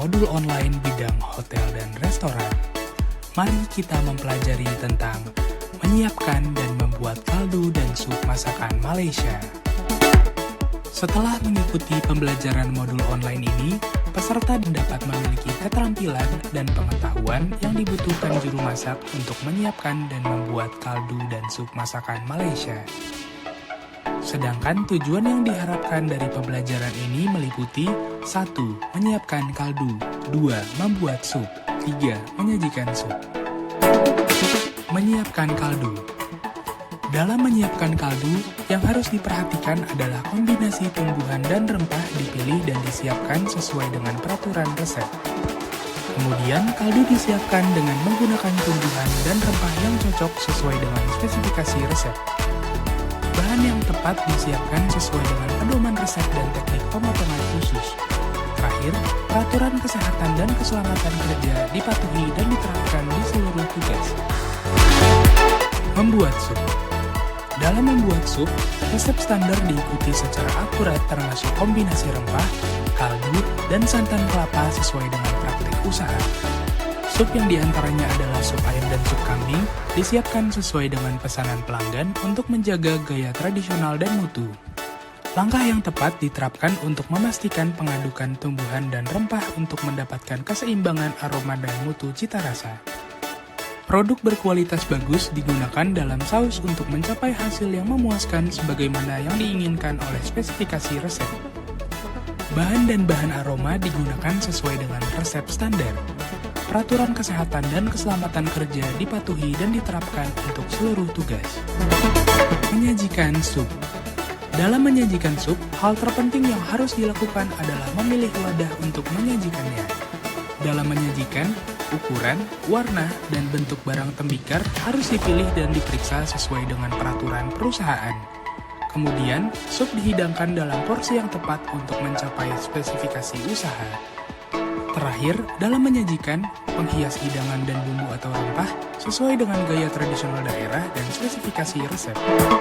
modul online bidang hotel dan restoran. Mari kita mempelajari tentang menyiapkan dan membuat kaldu dan sup masakan Malaysia. Setelah mengikuti pembelajaran modul online ini, peserta dapat memiliki keterampilan dan pengetahuan yang dibutuhkan juru masak untuk menyiapkan dan membuat kaldu dan sup masakan Malaysia. Sedangkan tujuan yang diharapkan dari pembelajaran ini meliputi 1. Menyiapkan kaldu 2. Membuat sup 3. Menyajikan sup. Menyiapkan kaldu. Dalam menyiapkan kaldu, yang harus diperhatikan adalah kombinasi tumbuhan dan rempah dipilih dan disiapkan sesuai dengan peraturan resep. Kemudian, kaldu disiapkan dengan menggunakan tumbuhan dan rempah yang cocok sesuai dengan spesifikasi resep. Bahan yang tepat disiapkan sesuai dengan pedoman resep dan teknik pemotongan khusus. Terakhir, peraturan kesehatan dan keselamatan kerja dipatuhi dan diterapkan di seluruh tugas. Membuat sup. Dalam membuat sup, resep standar diikuti secara akurat termasuk kombinasi rempah, kaldu, dan santan kelapa sesuai dengan praktik usaha. Sup yang diantaranya adalah sup ayam dan sup kambing disiapkan sesuai dengan pesanan pelanggan untuk menjaga gaya tradisional dan mutu. Langkah yang tepat diterapkan untuk memastikan pengadukan tumbuhan dan rempah untuk mendapatkan keseimbangan aroma dan mutu cita rasa. Produk berkualitas bagus digunakan dalam saus untuk mencapai hasil yang memuaskan sebagaimana yang diinginkan oleh spesifikasi resep. Bahan dan bahan aroma digunakan sesuai dengan resep standar. Peraturan kesehatan dan keselamatan kerja dipatuhi dan diterapkan untuk seluruh tugas. Menyajikan sup. Dalam menyajikan sup, hal terpenting yang harus dilakukan adalah memilih wadah untuk menyajikannya. Dalam menyajikan, ukuran, warna, dan bentuk barang tembikar harus dipilih dan diperiksa sesuai dengan peraturan perusahaan. Kemudian, sup dihidangkan dalam porsi yang tepat untuk mencapai spesifikasi usaha. Terakhir, dalam menyajikan, penghias hidangan dan bumbu atau rempah sesuai dengan gaya tradisional daerah dan spesifikasi resep.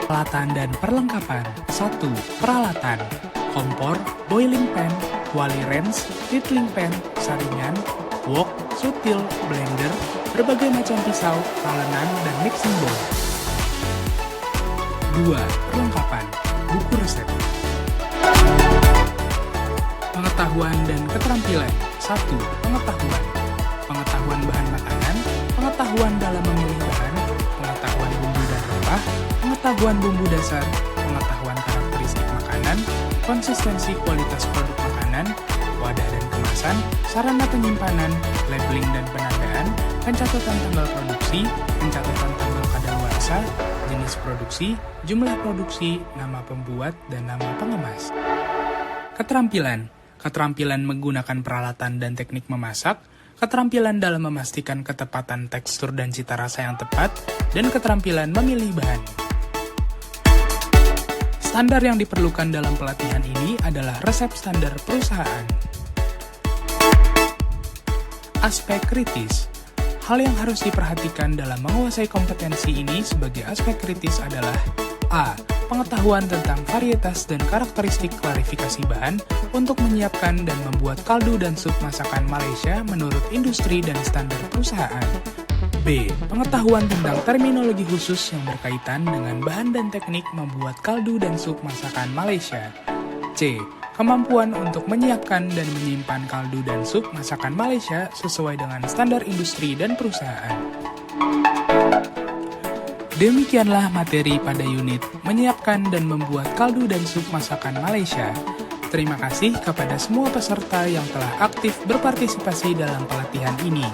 Peralatan dan perlengkapan. 1. Peralatan: kompor, boiling pan, wali range, tittling pan, saringan, wok, sutil, blender, berbagai macam pisau, talenan, dan mixing bowl. 2. Perlengkapan: buku resep. Pengetahuan dan keterampilan. 1. Pengetahuan. Pengetahuan bahan makanan, pengetahuan dalam memilih bahan, pengetahuan bumbu dan rempah, pengetahuan bumbu dasar, pengetahuan karakteristik makanan, konsistensi kualitas produk makanan, wadah dan kemasan, sarana penyimpanan, labeling dan penandaan, pencatatan tanggal produksi, pencatatan tanggal kadaluarsa, jenis produksi, jumlah produksi, nama pembuat, dan nama pengemas. Keterampilan. Keterampilan menggunakan peralatan dan teknik memasak, keterampilan dalam memastikan ketepatan tekstur dan cita rasa yang tepat, dan keterampilan memilih bahan. Standar yang diperlukan dalam pelatihan ini adalah resep standar perusahaan. Aspek kritis. Hal yang harus diperhatikan dalam menguasai kompetensi ini sebagai aspek kritis adalah A. Pengetahuan tentang varietas dan karakteristik klarifikasi bahan untuk menyiapkan dan membuat kaldu dan sup masakan Malaysia menurut industri dan standar perusahaan. B. Pengetahuan tentang terminologi khusus yang berkaitan dengan bahan dan teknik membuat kaldu dan sup masakan Malaysia. C. Kemampuan untuk menyiapkan dan menyimpan kaldu dan sup masakan Malaysia sesuai dengan standar industri dan perusahaan. Demikianlah materi pada unit menyiapkan dan membuat kaldu dan sup masakan Malaysia. Terima kasih kepada semua peserta yang telah aktif berpartisipasi dalam pelatihan ini.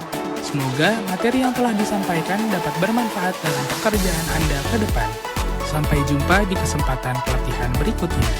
Semoga materi yang telah disampaikan dapat bermanfaat dalam pekerjaan Anda ke depan. Sampai jumpa di kesempatan pelatihan berikutnya.